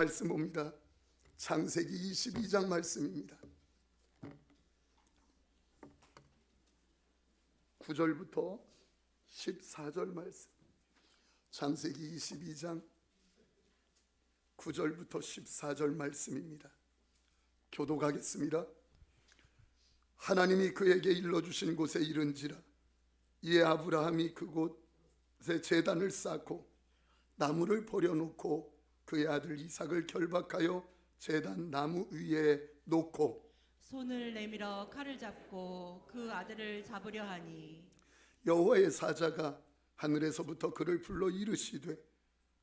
말씀 봅니다. 창세기 22장 말씀입니다. 9절부터 14절 말씀. 창세기 22장 9절부터 14절 말씀입니다. 교독하겠습니다. 하나님이 그에게 일러주신 곳에 이른지라 이에 아브라함이 그곳에 제단을 쌓고 나무를 버려놓고 그의 아들 이삭을 결박하여 제단 나무 위에 놓고 손을 내밀어 칼을 잡고 그 아들을 잡으려 하니 여호와의 사자가 하늘에서부터 그를 불러 이르시되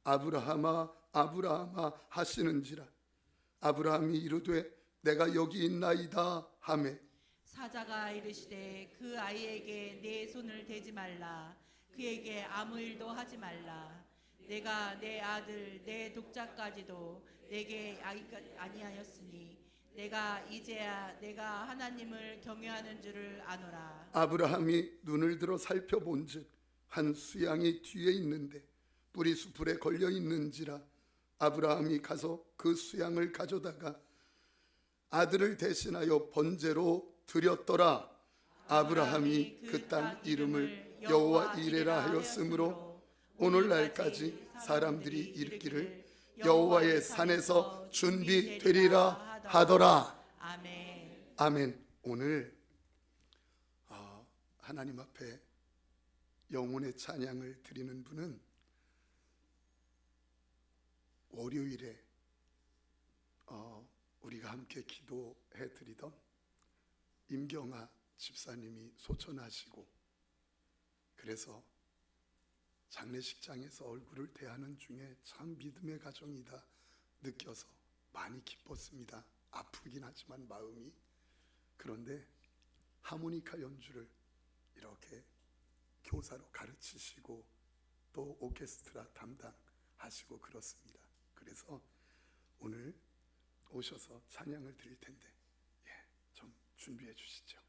아브라함아 아브라함아 하시는지라 아브라함이 이르되 내가 여기 있나이다 하매 사자가 이르시되 그 아이에게 내 손을 대지 말라 그에게 아무 일도 하지 말라 내가 내 아들 내 독자까지도 내게 아니하였으니 내가 이제야 내가 하나님을 경외하는 줄을 아노라. 아브라함이 눈을 들어 살펴본즉 한 수양이 뒤에 있는데 뿔이 수풀에 걸려 있는지라 아브라함이 가서 그 수양을 가져다가 아들을 대신하여 번제로 드렸더라. 아브라함이 그 땅 이름을 여호와 이레라 하였으므로 오늘날까지 사람들이 이르기를 여호와의 산에서 준비되리라 하더라. 아멘. 아멘. 오늘 하나님 앞에 영혼의 찬양을 드리는 분은 월요일에 우리가 함께 기도해 드리던 임경아 집사님이 소천하시고 그래서 장례식장에서 얼굴을 대하는 중에 참 믿음의 가정이다 느껴서 많이 기뻤습니다. 아프긴 하지만 마음이. 그런데 하모니카 연주를 이렇게 교사로 가르치시고 또 오케스트라 담당하시고 그렇습니다. 그래서 오늘 오셔서 찬양을 드릴 텐데 좀 준비해 주시죠.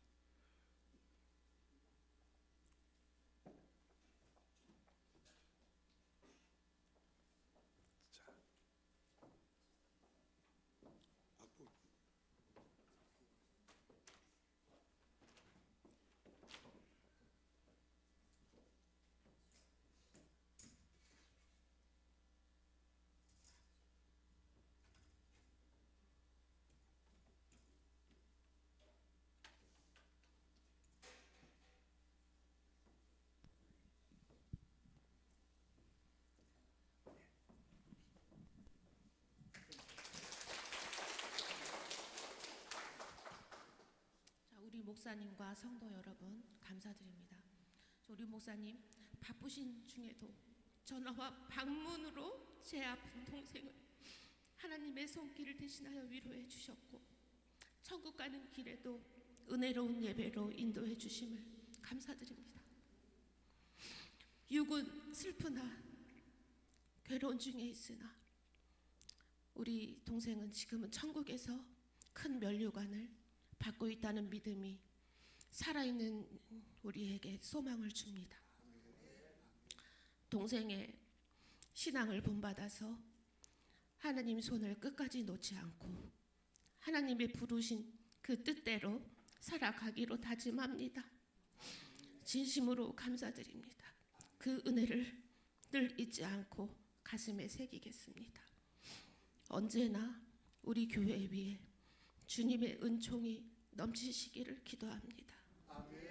우리 목사님과 성도 여러분 감사드립니다. 우리 목사님 바쁘신 중에도 전화와 방문으로 제 아픈 동생을 하나님의 손길을 대신하여 위로해 주셨고 천국 가는 길에도 은혜로운 예배로 인도해 주심을 감사드립니다. 육은 슬프나 괴로운 중에 있으나 우리 동생은 지금은 천국에서 큰 면류관을 받고 있다는 믿음이 살아있는 우리에게 소망을 줍니다. 동생의 신앙을 본받아서 하나님 손을 끝까지 놓지 않고 하나님의 부르신 그 뜻대로 살아가기로 다짐합니다. 진심으로 감사드립니다. 그 은혜를 늘 잊지 않고 가슴에 새기겠습니다. 언제나 우리 교회 위에 주님의 은총이 넘치시기를 기도합니다. 아멘.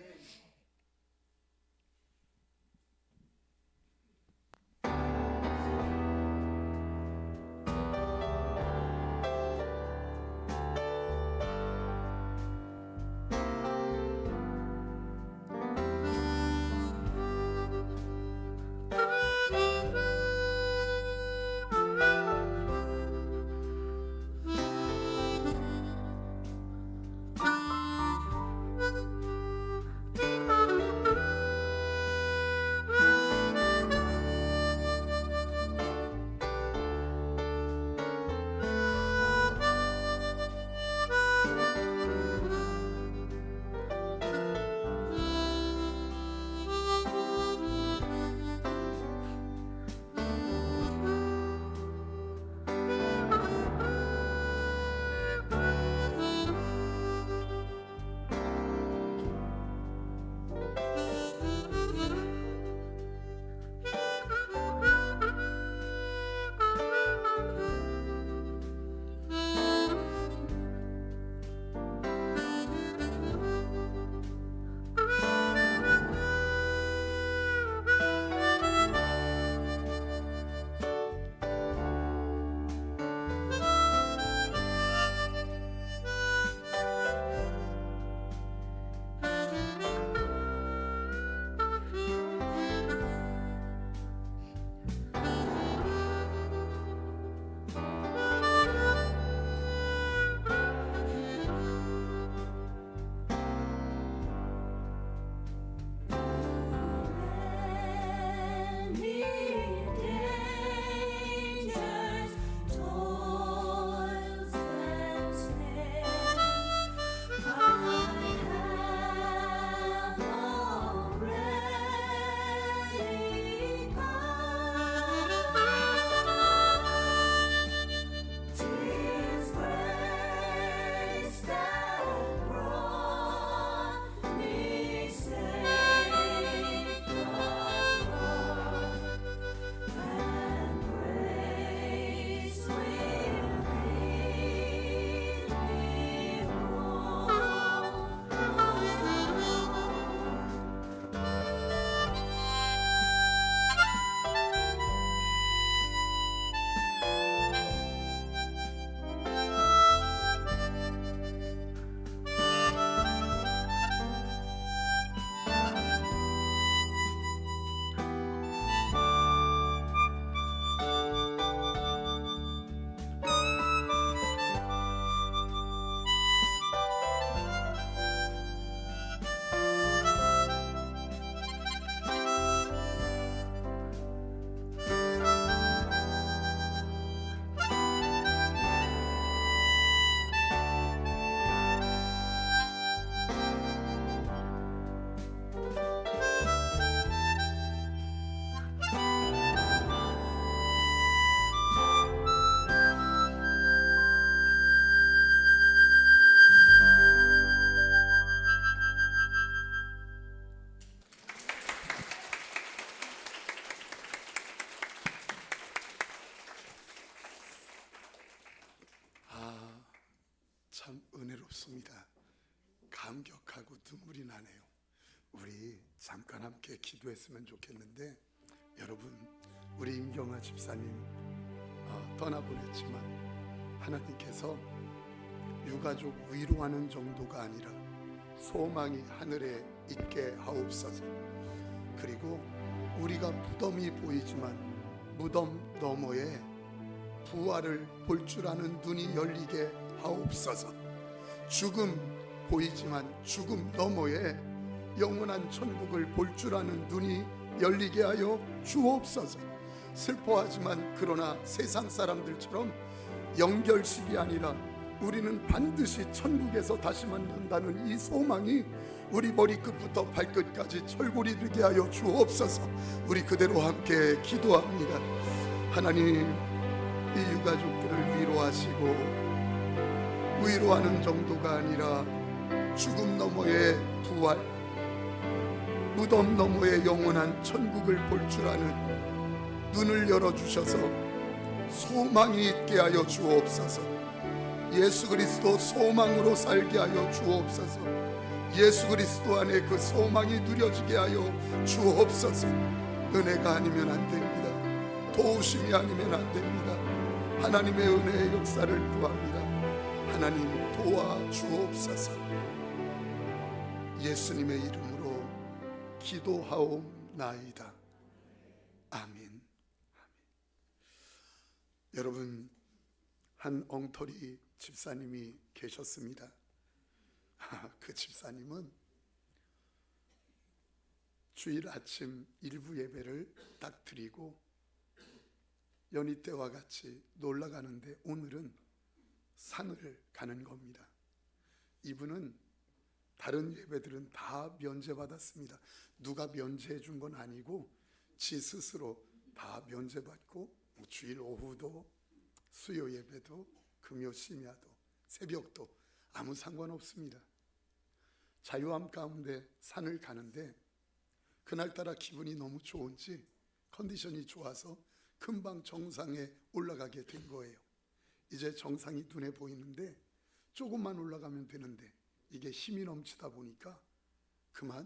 참 은혜롭습니다. 감격하고 눈물이 나네요. 우리 잠깐 함께 기도했으면 좋겠는데, 여러분, 우리 임경아 집사님 떠나보냈지만 하나님께서 유가족 위로하는 정도가 아니라 소망이 하늘에 있게 하옵소서. 그리고 우리가 무덤이 보이지만 무덤 너머에 부활을 볼 줄 아는 눈이 열리게 하옵소서. 죽음 보이지만 죽음 너머에 영원한 천국을 볼 줄 아는 눈이 열리게 하여 주옵소서. 슬퍼하지만 그러나 세상 사람들처럼 영결식이 아니라 우리는 반드시 천국에서 다시 만난다는 이 소망이 우리 머리끝부터 발끝까지 철골이 되게 하여 주옵소서. 우리 그대로 함께 기도합니다. 하나님, 이 유가족들을 위로하시고 위로하는 정도가 아니라 죽음 너머의 부활, 무덤 너머의 영원한 천국을 볼 줄 아는 눈을 열어주셔서 소망이 있게 하여 주옵소서. 예수 그리스도 소망으로 살게 하여 주옵소서. 예수 그리스도 안에 그 소망이 누려지게 하여 주옵소서. 은혜가 아니면 안 됩니다. 도우심이 아니면 안 됩니다. 하나님의 은혜의 역사를 구합니다. 하나님 도와 주옵소서. 예수님의 이름으로 기도하옵나이다. 아멘. 여러분, 한 엉터리 집사님이 계셨습니다. 그 집사님은 주일 아침 일부 예배를 딱 드리고 연희 때와 같이 놀러 가는데 오늘은 산을 가는 겁니다. 이분은 다른 예배들은 다 면제받았습니다. 누가 면제해 준 건 아니고 지 스스로 다 면제받고 주일 오후도 수요 예배도 금요 심야도 새벽도 아무 상관없습니다. 자유함 가운데 산을 가는데 그날따라 기분이 너무 좋은지 컨디션이 좋아서 금방 정상에 올라가게 된 거예요. 이제 정상이 눈에 보이는데 조금만 올라가면 되는데 이게 힘이 넘치다 보니까 그만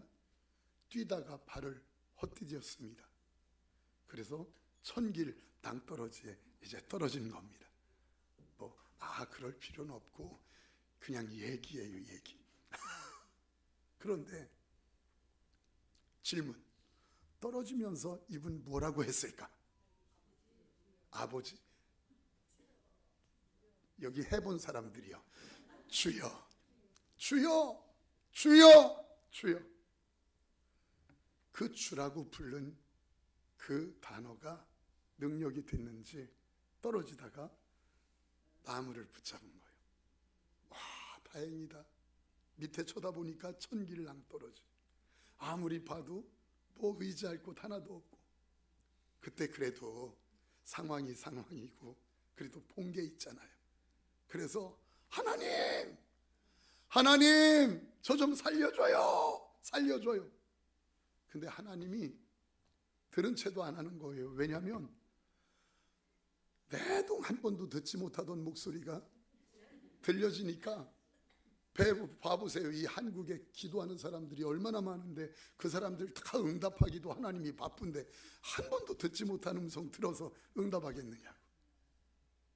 뛰다가 발을 헛디뎠습니다. 그래서 천길 낭떠러지에 이제 떨어진 겁니다. 그럴 필요는 없고 그냥 얘기예요, 얘기. 그런데 질문, 떨어지면서 이분 뭐라고 했을까? 아버지, 여기 해본 사람들이요. 주여, 주여, 주여, 주여. 그 주라고 부른 그 단어가 능력이 됐는지 떨어지다가 나무를 붙잡은 거예요. 와, 다행이다. 밑에 쳐다보니까 천길 낭떠러지. 아무리 봐도 뭐 의지할 곳 하나도 없고. 그때 그래도 상황이 상황이고 그래도 본 게 있잖아요. 그래서 하나님, 하나님, 저 좀 살려줘요, 살려줘요. 근데 하나님이 들은 채도 안 하는 거예요. 왜냐하면 내동 한 번도 듣지 못하던 목소리가 들려지니까 봐보세요. 이 한국에 기도하는 사람들이 얼마나 많은데 그 사람들 다 응답하기도 하나님이 바쁜데 한 번도 듣지 못한 음성 들어서 응답하겠느냐고.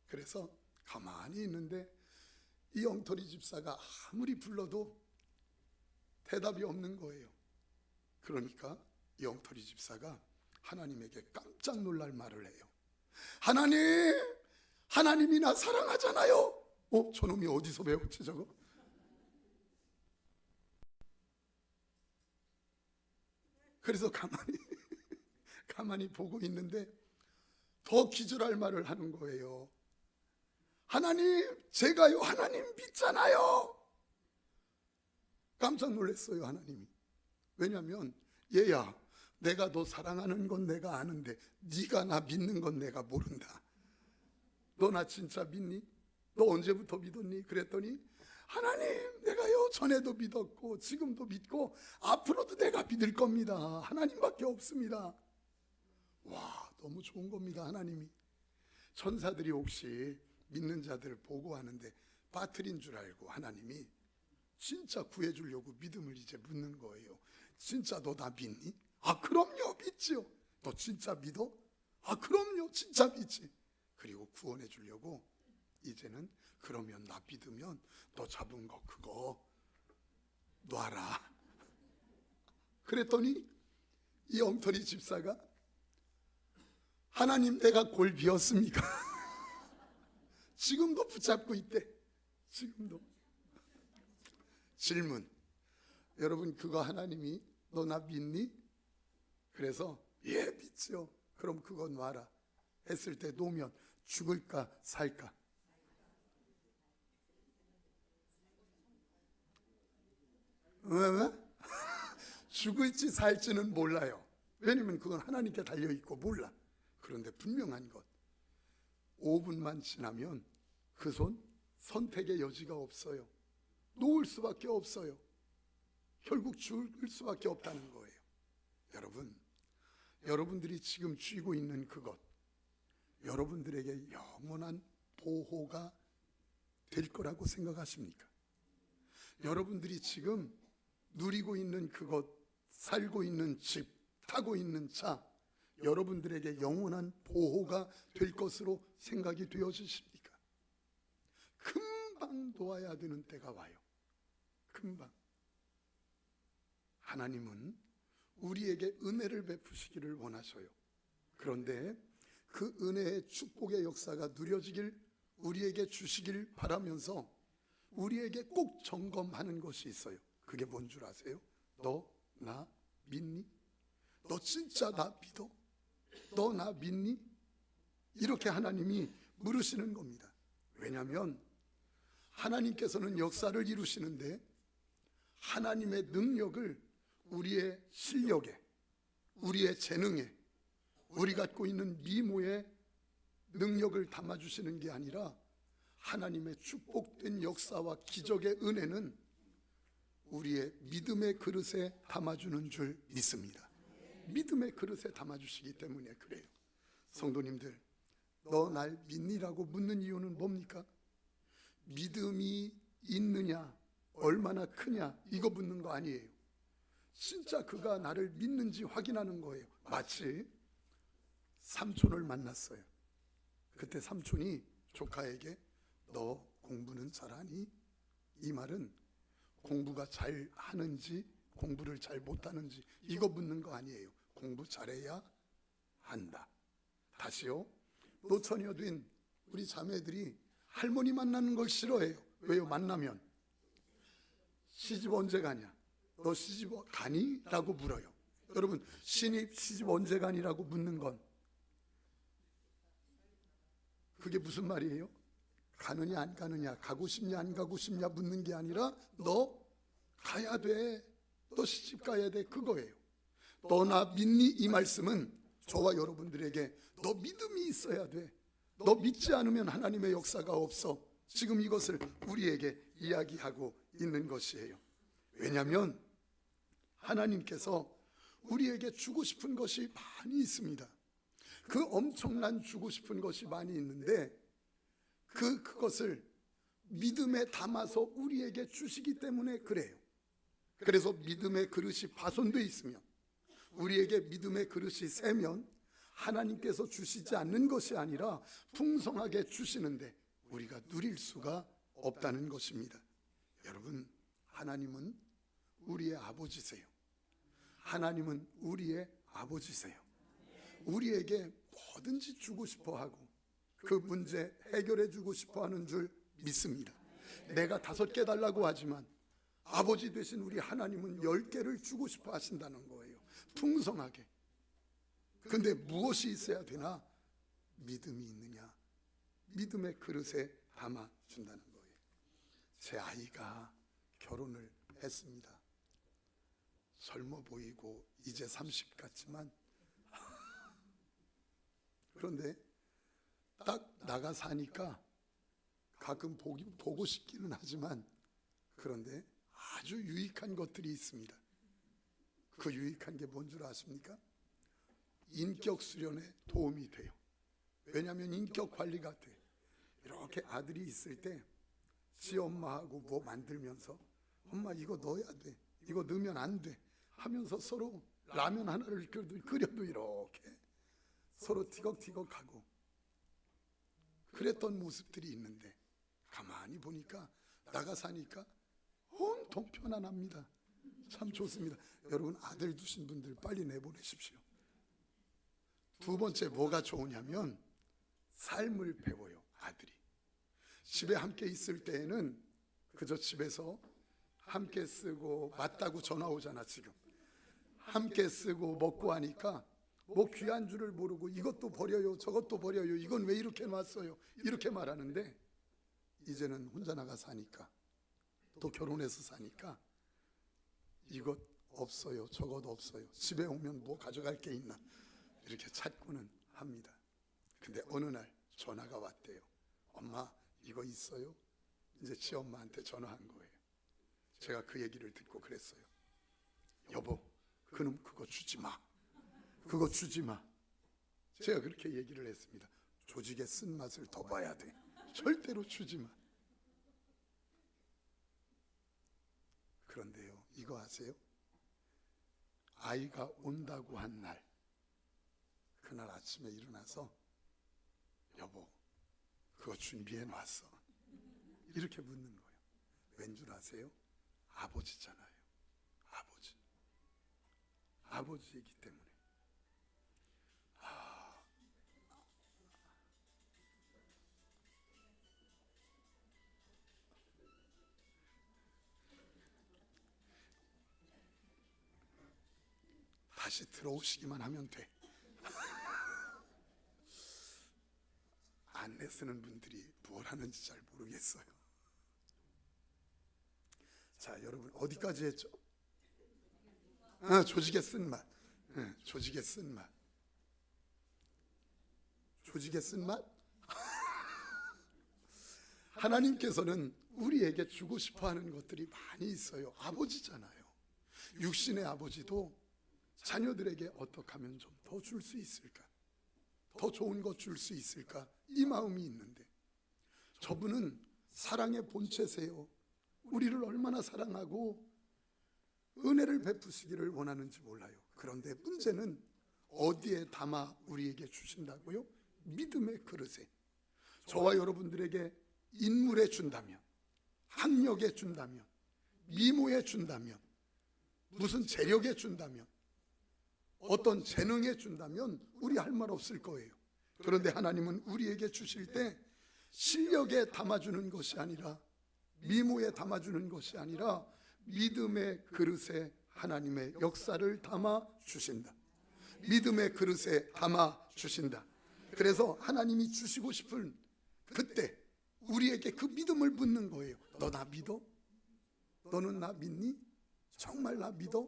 그래서 가만히 있는데 이 엉터리 집사가 아무리 불러도 대답이 없는 거예요. 그러니까 이 엉터리 집사가 하나님에게 깜짝 놀랄 말을 해요. 하나님, 하나님이 나 사랑하잖아요. 저놈이 어디서 배웠지 저거? 그래서 가만히 보고 있는데 더 기절할 말을 하는 거예요. 하나님, 제가요 하나님 믿잖아요. 깜짝 놀랐어요, 하나님이. 왜냐하면 얘야, 내가 너 사랑하는 건 내가 아는데 네가 나 믿는 건 내가 모른다. 너 나 진짜 믿니? 너 언제부터 믿었니? 그랬더니 하나님, 내가요 전에도 믿었고 지금도 믿고 앞으로도 내가 믿을 겁니다. 하나님밖에 없습니다. 와, 너무 좋은 겁니다. 하나님이 천사들이 혹시 믿는 자들을 보고하는데 빠뜨린 줄 알고 하나님이 진짜 구해주려고 믿음을 이제 묻는 거예요. 진짜 너 나 믿니? 아 그럼요 믿지요. 너 진짜 믿어? 아 그럼요 진짜 믿지. 그리고 구원해 주려고 이제는 그러면 나 믿으면 너 잡은 거 그거 놔라. 그랬더니 이 엉터리 집사가 하나님 내가 골 비었습니까? 지금도 붙잡고 있대. 지금도. 질문. 여러분 그거 하나님이 너 나 믿니? 그래서 예 믿죠. 그럼 그거 놔라 했을 때 놓으면 죽을까 살까? 왜? 죽을지 살지는 몰라요. 왜냐면 그건 하나님께 달려있고 몰라. 그런데 분명한 것 5분만 지나면 그 손 선택의 여지가 없어요. 놓을 수밖에 없어요. 결국 죽을 수밖에 없다는 거예요. 여러분, 여러분들이 지금 쥐고 있는 그것 여러분들에게 영원한 보호가 될 거라고 생각하십니까? 여러분들이 지금 누리고 있는 그것, 살고 있는 집, 타고 있는 차 여러분들에게 영원한 보호가 될 것으로 생각이 되어지십니까? 금방 놓아야 되는 때가 와요. 금방. 하나님은 우리에게 은혜를 베푸시기를 원하셔요. 그런데 그 은혜의 축복의 역사가 누려지길 우리에게 주시길 바라면서 우리에게 꼭 점검하는 것이 있어요. 그게 뭔 줄 아세요? 너 나 믿니? 너 진짜 나 믿어? 너 나 믿니? 이렇게 하나님이 물으시는 겁니다. 왜냐하면 하나님께서는 역사를 이루시는데 하나님의 능력을 우리의 실력에, 우리의 재능에, 우리 갖고 있는 미모의 능력을 담아주시는 게 아니라 하나님의 축복된 역사와 기적의 은혜는 우리의 믿음의 그릇에 담아주는 줄 믿습니다. 믿음의 그릇에 담아주시기 때문에 그래요. 성도님들, 너 날 믿니라고 묻는 이유는 뭡니까? 믿음이 있느냐, 얼마나 크냐 이거 묻는 거 아니에요. 진짜 그가 나를 믿는지 확인하는 거예요. 마치 삼촌을 만났어요. 그때 삼촌이 조카에게 너 공부는 잘하니? 이 말은 공부가 잘 하는지 공부를 잘 못하는지 이거 묻는 거 아니에요. 공부 잘해야 한다. 다시요. 노처녀 된 우리 자매들이 할머니 만나는 걸 싫어해요. 왜요? 만나면 시집 언제 가냐? 너 시집 가니? 라고 물어요. 여러분 시집 언제 가니라고 묻는 건 그게 무슨 말이에요? 가느냐 안 가느냐, 가고 싶냐 안 가고 싶냐 묻는 게 아니라 너 가야 돼, 너 시집 가야 돼, 그거예요. 너 나 믿니? 이 말씀은 저와 여러분들에게 너 믿음이 있어야 돼. 너 믿지 않으면 하나님의 역사가 없어. 지금 이것을 우리에게 이야기하고 있는 것이에요. 왜냐하면 하나님께서 우리에게 주고 싶은 것이 많이 있습니다. 그 엄청난 주고 싶은 것이 많이 있는데 그것을 믿음에 담아서 우리에게 주시기 때문에 그래요. 그래서 믿음의 그릇이 파손되어 있으면 우리에게 믿음의 그릇이 새면 하나님께서 주시지 않는 것이 아니라 풍성하게 주시는데 우리가 누릴 수가 없다는 것입니다. 여러분, 하나님은 우리의 아버지세요. 하나님은 우리의 아버지세요. 우리에게 뭐든지 주고 싶어 하고 그 문제 해결해 주고 싶어 하는 줄 믿습니다. 내가 5개 달라고 하지만 아버지 되신 우리 하나님은 10개를 주고 싶어 하신다는 거예요. 풍성하게. 근데 무엇이 있어야 되나? 믿음이 있느냐? 믿음의 그릇에 담아준다는 거예요. 제 아이가 결혼을 했습니다. 젊어 보이고 이제 30 같지만 그런데 딱 나가 사니까 가끔 보고 싶기는 하지만 그런데 아주 유익한 것들이 있습니다. 그 유익한 게 뭔 줄 아십니까? 인격 수련에 도움이 돼요. 왜냐하면 인격 관리가 돼. 이렇게 아들이 있을 때 지 엄마하고 뭐 만들면서 엄마 이거 넣어야 돼, 이거 넣으면 안 돼 하면서 서로 라면 하나를 끓여도 이렇게 서로 티격태격하고 그랬던 모습들이 있는데 가만히 보니까 나가 사니까 온통 편안합니다. 참 좋습니다. 여러분 아들 두신 분들 빨리 내보내십시오. 두 번째 뭐가 좋으냐면 삶을 배워요. 아들이 집에 함께 있을 때에는 그저 집에서 함께 쓰고 맞다고 전화 오잖아. 지금 함께 쓰고 먹고 하니까 뭐 귀한 줄을 모르고 이것도 버려요 저것도 버려요, 이건 왜 이렇게 놨어요 이렇게 말하는데 이제는 혼자 나가 사니까 또 결혼해서 사니까 이것 없어요 저것 없어요, 집에 오면 뭐 가져갈 게 있나 이렇게 찾고는 합니다. 근데 어느 날 전화가 왔대요. 엄마 이거 있어요? 이제 지 엄마한테 전화한 거예요. 제가 그 얘기를 듣고 그랬어요. 여보 그놈 그거 주지 마, 그거 주지 마. 제가 그렇게 얘기를 했습니다. 조직의 쓴맛을 더 봐야 돼, 절대로 주지 마. 그런데요 이거 아세요? 아이가 온다고 한 날 그날 아침에 일어나서 여보 그거 준비해 놨어 이렇게 묻는 거예요. 왠 줄 아세요? 아버지잖아요. 아버지이기 때문에. 다시 들어오시기만 하면 돼. 안내 쓰는 분들이 뭘 하는지 잘 모르겠어요. 자 여러분 어디까지 했죠? 조직의 쓴맛. 조직의 쓴맛. 조직의 쓴맛? 하나님께서는 우리에게 주고 싶어 하는 것들이 많이 있어요. 아버지잖아요. 육신의 아버지도 자녀들에게 어떻게 하면 좀 더 줄 수 있을까? 더 좋은 것 줄 수 있을까? 이 마음이 있는데 저분은 사랑의 본체세요. 우리를 얼마나 사랑하고 은혜를 베푸시기를 원하는지 몰라요. 그런데 문제는 어디에 담아 우리에게 주신다고요? 믿음의 그릇에. 저와 여러분들에게 인물에 준다면, 학력에 준다면, 미모에 준다면, 무슨 재력에 준다면, 어떤 재능에 준다면 우리 할 말 없을 거예요. 그런데 하나님은 우리에게 주실 때 실력에 담아주는 것이 아니라, 미모에 담아주는 것이 아니라 믿음의 그릇에 하나님의 역사를 담아 주신다. 믿음의 그릇에 담아 주신다. 그래서 하나님이 주시고 싶은 그때 우리에게 그 믿음을 묻는 거예요. 너 나 믿어? 너는 나 믿니? 정말 나 믿어?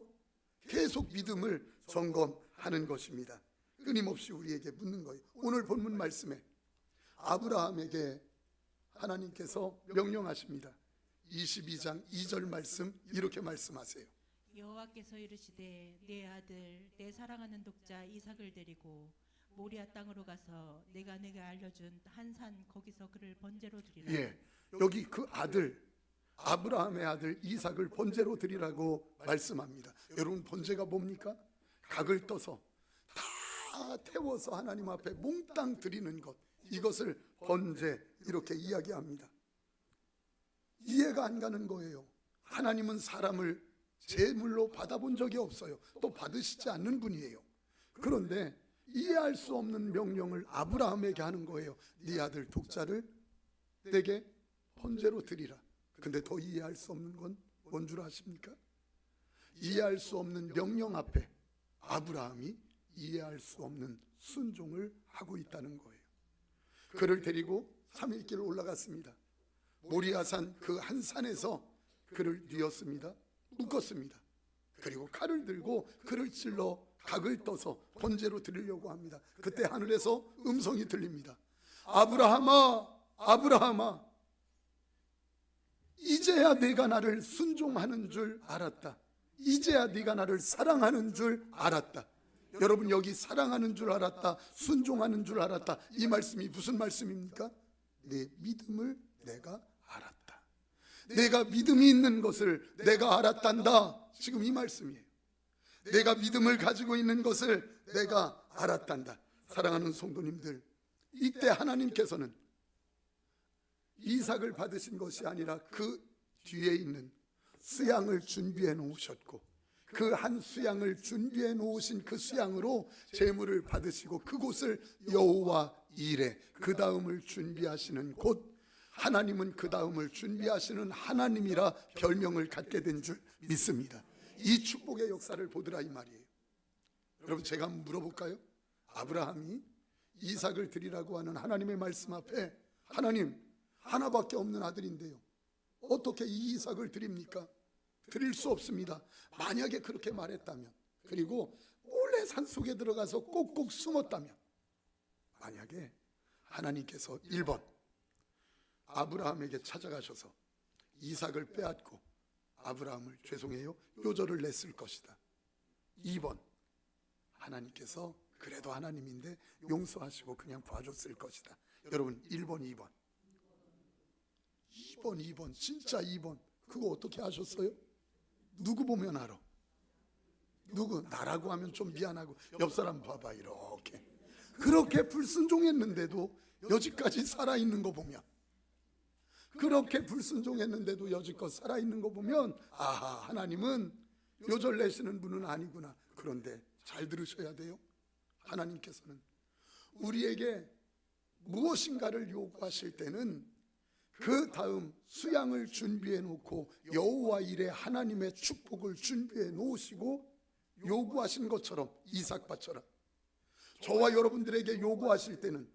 계속 믿음을 점검하는 것입니다. 끊임없이 우리에게 묻는 거예요. 오늘 본문 말씀에 아브라함에게 하나님께서 명령하십니다. 22장 2절 말씀 이렇게 말씀하세요. 여호와께서 이르시되 내 아들 내 사랑하는 독자 이삭을 데리고 모리아 땅으로 가서 내가 네게 알려준 한 산 거기서 그를 번제로 드리라. 예, 여기 그 아들 아브라함의 아들 이삭을 번제로 드리라고 말씀합니다. 여러분 번제가 뭡니까? 각을 떠서 다 태워서 하나님 앞에 몽땅 드리는 것, 이것을 번제 이렇게 이야기합니다. 이해가 안 가는 거예요. 하나님은 사람을 제물로 받아본 적이 없어요. 또 받으시지 않는 분이에요. 그런데 이해할 수 없는 명령을 아브라함에게 하는 거예요. 네 아들 독자를 내게 번제로 드리라. 근데 더 이해할 수 없는 건 뭔 줄 아십니까? 이해할 수 없는 명령 앞에 아브라함이 이해할 수 없는 순종을 하고 있다는 거예요. 그를 데리고 3일길 올라갔습니다. 모리아산 그 한 산에서 그를 뉘었습니다. 묶었습니다. 그리고 칼을 들고 그를 찔러 각을 떠서 번제로 드리려고 합니다. 그때 하늘에서 음성이 들립니다. 아브라함아, 아브라함아, 이제야 내가 나를 순종하는 줄 알았다. 이제야 네가 나를 사랑하는 줄 알았다. 여러분 여기 사랑하는 줄 알았다, 순종하는 줄 알았다, 이 말씀이 무슨 말씀입니까? 내 믿음을 내가 알았다. 내가 믿음이 있는 것을 내가 알았단다. 지금 이 말씀이에요. 내가 믿음을 가지고 있는 것을 내가 알았단다. 사랑하는 성도님들, 이때 하나님께서는 이삭을 받으신 것이 아니라 그 뒤에 있는 수양을 준비해 놓으셨고, 그 한 수양을 준비해 놓으신 그 수양으로 제물을 받으시고 그곳을 여호와 이레, 그 다음을 준비하시는 곳, 하나님은 그 다음을 준비하시는 하나님이라 별명을 갖게 된 줄 믿습니다. 이 축복의 역사를 보더라 이 말이에요. 여러분, 제가 한번 물어볼까요? 아브라함이 이삭을 드리라고 하는 하나님의 말씀 앞에, 하나님, 하나밖에 없는 아들인데요, 어떻게 이 이삭을 드립니까? 드릴 수 없습니다. 만약에 그렇게 말했다면, 그리고 몰래 산속에 들어가서 꼭꼭 숨었다면, 만약에 하나님께서 1번 아브라함에게 찾아가셔서 이삭을 빼앗고 아브라함을, 죄송해요, 요절을 냈을 것이다. 2번 하나님께서 그래도 하나님인데 용서하시고 그냥 봐줬을 것이다. 여러분, 1번, 2번, 진짜 2번. 그거 어떻게 하셨어요? 누구 보면 알아? 누구? 나라고 하면 좀 미안하고, 옆 사람 봐봐, 이렇게. 그렇게 불순종했는데도 여지까지 살아있는 거 보면, 그렇게 불순종했는데도 여지껏 살아있는 거 보면, 아하, 하나님은 요절 내시는 분은 아니구나. 그런데 잘 들으셔야 돼요. 하나님께서는 우리에게 무엇인가를 요구하실 때는 그 다음 수양을 준비해 놓고 여호와 이레 하나님의 축복을 준비해 놓으시고 요구하신 것처럼, 이삭밭처럼 저와 여러분들에게 요구하실 때는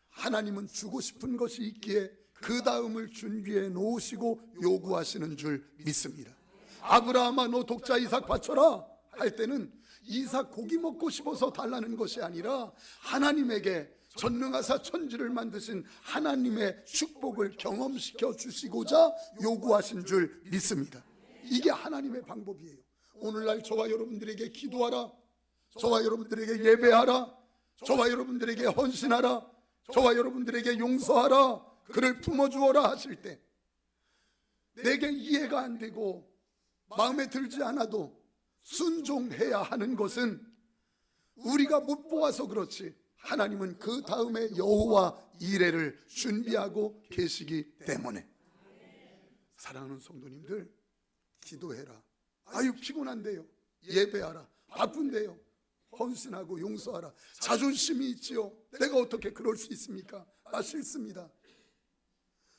하나님은 주고 싶은 것이 있기에 그 다음을 준비해 놓으시고 요구하시는 줄 믿습니다. 아브라함아, 너 독자 이삭 바쳐라 할 때는 이삭 고기 먹고 싶어서 달라는 것이 아니라 하나님에게, 전능하사 천지를 만드신 하나님의 축복을 경험시켜 주시고자 요구하신 줄 믿습니다. 이게 하나님의 방법이에요. 오늘날 저와 여러분들에게 기도하라, 저와 여러분들에게 예배하라, 저와 여러분들에게 헌신하라, 저와 여러분들에게 용서하라, 그를 품어주어라 하실 때, 내게 이해가 안 되고 마음에 들지 않아도 순종해야 하는 것은 우리가 못 보아서 그렇지, 하나님은 그 다음에 여호와 이레를 준비하고 계시기 때문에. 사랑하는 성도님들, 기도해라. 아유, 피곤한데요. 예배하라. 바쁜데요. 헌신하고 용서하라. 자존심이 있지요. 내가 어떻게 그럴 수 있습니까? 싫습니다.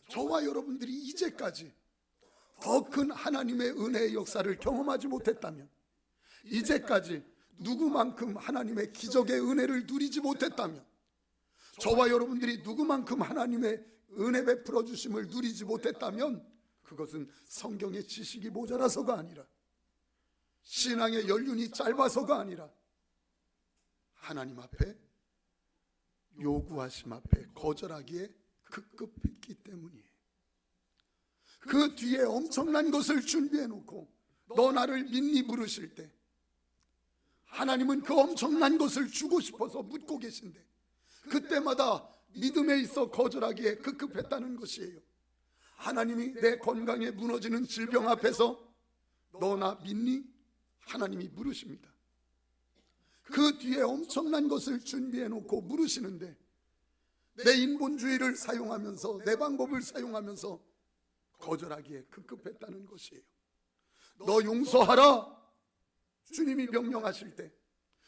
저와 여러분들이 이제까지 더 큰 하나님의 은혜의 역사를 경험하지 못했다면, 이제까지 누구만큼 하나님의 기적의 은혜를 누리지 못했다면, 저와 여러분들이 누구만큼 하나님의 은혜 베풀어 주심을 누리지 못했다면, 그것은 성경의 지식이 모자라서가 아니라, 신앙의 연륜이 짧아서가 아니라, 하나님 앞에, 요구하심 앞에 거절하기에 급급했기 때문이에요. 그 뒤에 엄청난 것을 준비해 놓고 너 나를 믿니 물으실 때, 하나님은 그 엄청난 것을 주고 싶어서 묻고 계신데, 그때마다 믿음에 있어 거절하기에 급급했다는 것이에요. 하나님이 내 건강에 무너지는 질병 앞에서 너 나 믿니? 하나님이 물으십니다. 그 뒤에 엄청난 것을 준비해 놓고 물으시는데, 내 인본주의를 사용하면서, 내 방법을 사용하면서 거절하기에 급급했다는 것이에요. 너 용서하라 주님이 명령하실 때,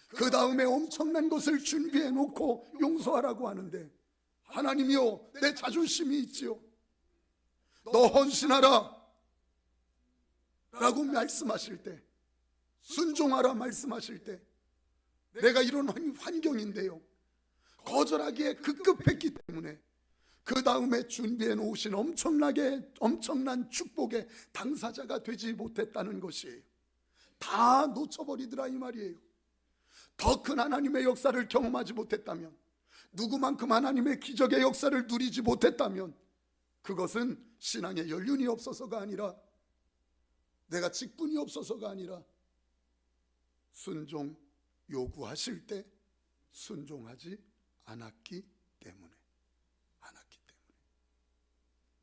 그 다음에 엄청난 것을 준비해 놓고 용서하라고 하는데, 하나님이요, 내 자존심이 있지요, 너 헌신하라 라고 말씀하실 때, 순종하라 말씀하실 때, 내가 이런 환경인데요, 거절하기에 급급했기 때문에 그 다음에 준비해 놓으신 엄청난 축복의 당사자가 되지 못했다는 것이에요. 다 놓쳐버리더라 이 말이에요. 더 큰 하나님의 역사를 경험하지 못했다면, 누구만큼 하나님의 기적의 역사를 누리지 못했다면, 그것은 신앙의 연륜이 없어서가 아니라, 내가 직분이 없어서가 아니라, 순종 요구하실 때 순종하지 않았기 때문에.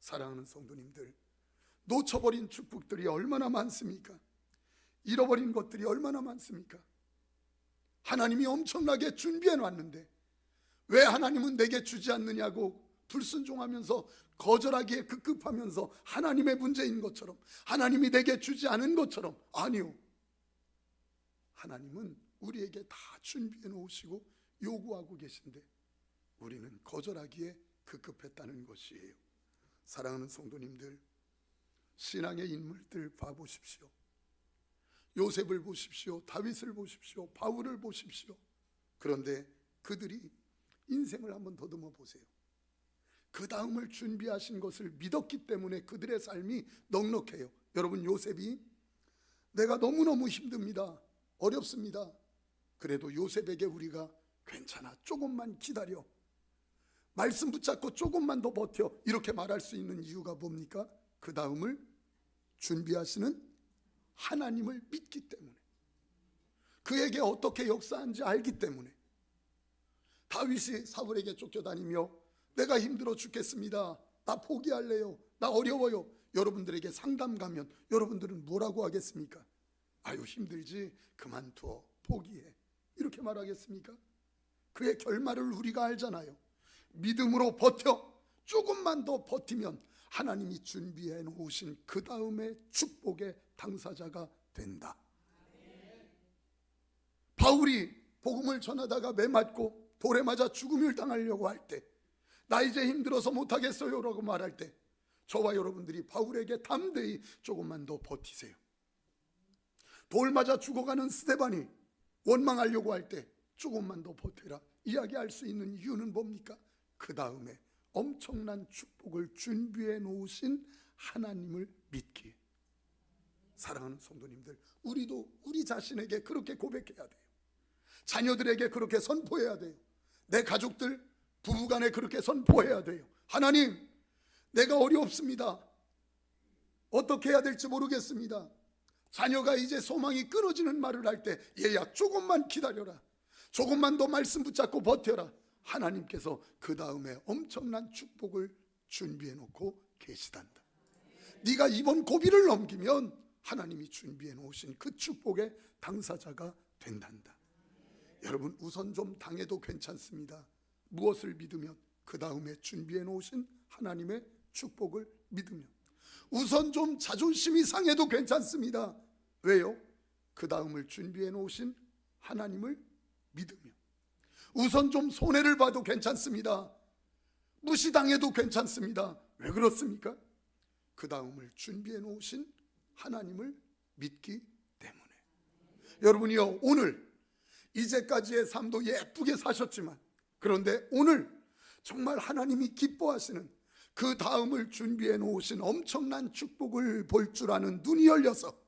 사랑하는 성도님들, 놓쳐버린 축복들이 얼마나 많습니까? 잃어버린 것들이 얼마나 많습니까? 하나님이 엄청나게 준비해 놨는데 왜 하나님은 내게 주지 않느냐고 불순종하면서 거절하기에 급급하면서 하나님의 문제인 것처럼, 하나님이 내게 주지 않은 것처럼, 아니요, 하나님은 우리에게 다 준비해 놓으시고 요구하고 계신데 우리는 거절하기에 급급했다는 것이에요. 사랑하는 성도님들, 신앙의 인물들 봐보십시오. 요셉을 보십시오. 다윗을 보십시오. 바울을 보십시오. 그런데 그들이 인생을 한번 더듬어 보세요. 그 다음을 준비하신 것을 믿었기 때문에 그들의 삶이 넉넉해요. 여러분, 요셉이 내가 너무너무 힘듭니다, 어렵습니다, 그래도 요셉에게 우리가 괜찮아, 조금만 기다려, 말씀 붙잡고 조금만 더 버텨, 이렇게 말할 수 있는 이유가 뭡니까? 그 다음을 준비하시는 하나님을 믿기 때문에, 그에게 어떻게 역사한지 알기 때문에. 다윗이 사울에게 쫓겨다니며 내가 힘들어 죽겠습니다, 나 포기할래요, 나 어려워요. 여러분들에게 상담 가면 여러분들은 뭐라고 하겠습니까? 아유, 힘들지, 그만둬, 포기해, 이렇게 말하겠습니까? 그의 결말을 우리가 알잖아요. 믿음으로 버텨, 조금만 더 버티면 하나님이 준비해 놓으신 그 다음의 축복의 당사자가 된다. 바울이 복음을 전하다가 매 맞고 돌에 맞아 죽음을 당하려고 할 때, 나 이제 힘들어서 못하겠어요 라고 말할 때, 저와 여러분들이 바울에게 담대히 조금만 더 버티세요, 돌 맞아 죽어가는 스데반이 원망하려고 할 때 조금만 더 버텨라 이야기할 수 있는 이유는 뭡니까? 그 다음에 엄청난 축복을 준비해 놓으신 하나님을 믿기에. 사랑하는 성도님들, 우리도 우리 자신에게 그렇게 고백해야 돼요. 자녀들에게 그렇게 선포해야 돼요. 내 가족들, 부부간에 그렇게 선포해야 돼요. 하나님, 내가 어렵습니다, 어떻게 해야 될지 모르겠습니다. 자녀가 이제 소망이 끊어지는 말을 할 때, 얘야 조금만 기다려라, 조금만 더 말씀 붙잡고 버텨라. 하나님께서 그 다음에 엄청난 축복을 준비해 놓고 계시단다. 네가 이번 고비를 넘기면 하나님이 준비해 놓으신 그 축복의 당사자가 된단다. 여러분, 우선 좀 당해도 괜찮습니다. 무엇을 믿으면? 그 다음에 준비해 놓으신 하나님의 축복을 믿으면. 우선 좀 자존심이 상해도 괜찮습니다. 왜요? 그 다음을 준비해 놓으신 하나님을 믿으면. 우선 좀 손해를 봐도 괜찮습니다. 무시당해도 괜찮습니다. 왜 그렇습니까? 그 다음을 준비해 놓으신 하나님을 믿기 때문에. 여러분이요, 오늘 이제까지의 삶도 예쁘게 사셨지만, 그런데 오늘 정말 하나님이 기뻐하시는 그 다음을 준비해 놓으신 엄청난 축복을 볼 줄 아는 눈이 열려서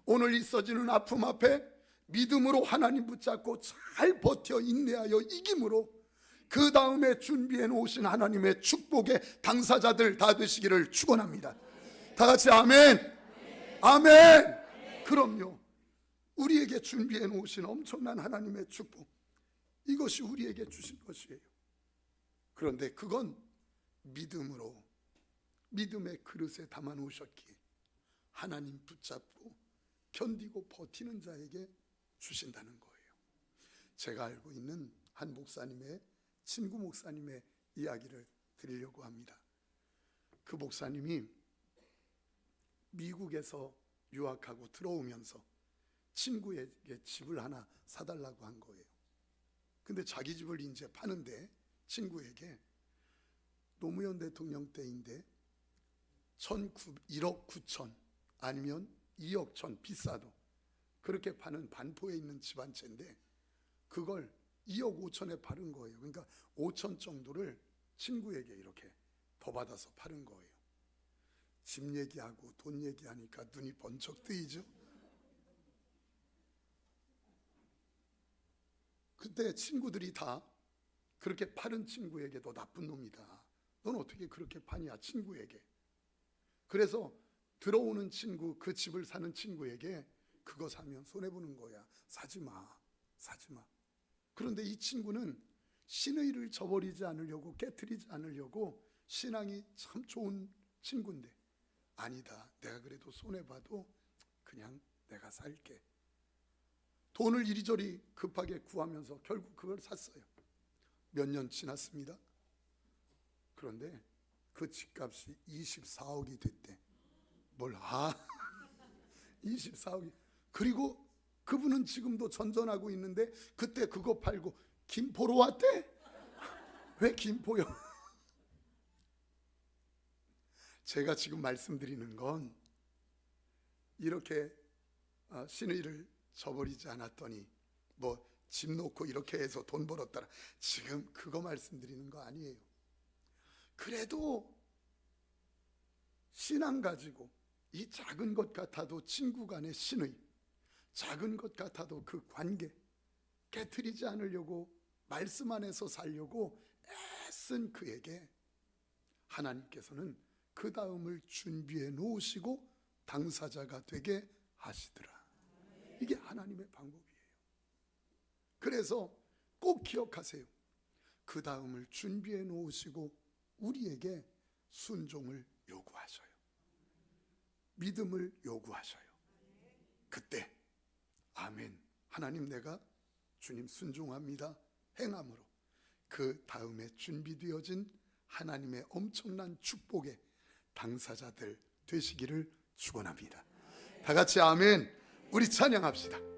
오늘 있어지는 아픔 앞에 믿음으로 하나님 붙잡고 잘 버텨 인내하여 이김으로 그 다음에 준비해 놓으신 하나님의 축복의 당사자들 다 되시기를 축원합니다. 다 같이 아멘. 아멘. 그럼요, 우리에게 준비해 놓으신 엄청난 하나님의 축복, 이것이 우리에게 주신 것이에요. 그런데 그건 믿음으로, 믿음의 그릇에 담아 놓으셨기에 하나님 붙잡고 견디고 버티는 자에게 주신다는 거예요. 제가 알고 있는 한 목사님의, 친구 목사님의 이야기를 드리려고 합니다. 그 목사님이 미국에서 유학하고 들어오면서 친구에게 집을 하나 사달라고 한 거예요. 근데 자기 집을 이제 파는데 친구에게 노무현 대통령 때인데 1억 9천 아니면 2억 천, 비싸도 그렇게 파는 반포에 있는 집 한 채인데 그걸 2억 5천에 파는 거예요. 그러니까 5천 정도를 친구에게 이렇게 더 받아서 파는 거예요. 집 얘기하고 돈 얘기하니까 눈이 번쩍 뜨이죠. 그때 친구들이 다 그렇게 파는 친구에게 너 나쁜 놈이다, 넌 어떻게 그렇게 파냐, 친구에게. 그래서 들어오는 친구, 그 집을 사는 친구에게 그거 사면 손해보는 거야, 사지마, 사지마. 그런데 이 친구는 신의를 저버리지 않으려고, 깨트리지 않으려고 신앙이 참 좋은 친구인데 아니다. 내가 그래도 손해봐도 그냥 내가 살게. 돈을 이리저리 급하게 구하면서 결국 그걸 샀어요. 몇 년 지났습니다. 그런데 그 집값이 24억이 됐대. 24억이. 그리고 그분은 지금도 전전하고 있는데 그때 그거 팔고 김포로 왔대? 왜 김포요? 제가 지금 말씀드리는 건 이렇게 신의를 저버리지 않았더니 뭐 집 놓고 이렇게 해서 돈 벌었다라, 지금 그거 말씀드리는 거 아니에요. 그래도 신앙 가지고 이 작은 것 같아도 친구 간의 신의, 작은 것 같아도 그 관계 깨트리지 않으려고 말씀 안에서 살려고 애쓴 그에게 하나님께서는 그 다음을 준비해 놓으시고 당사자가 되게 하시더라. 이게 하나님의 방법이에요. 그래서 꼭 기억하세요. 그 다음을 준비해 놓으시고 우리에게 순종을 요구하셔요. 믿음을 요구하셔요. 그때 아멘, 하나님 내가 주님 순종합니다 행함으로 그 다음에 준비되어진 하나님의 엄청난 축복의 당사자들 되시기를 축원합니다. 다 같이 아멘. 우리 찬양합시다.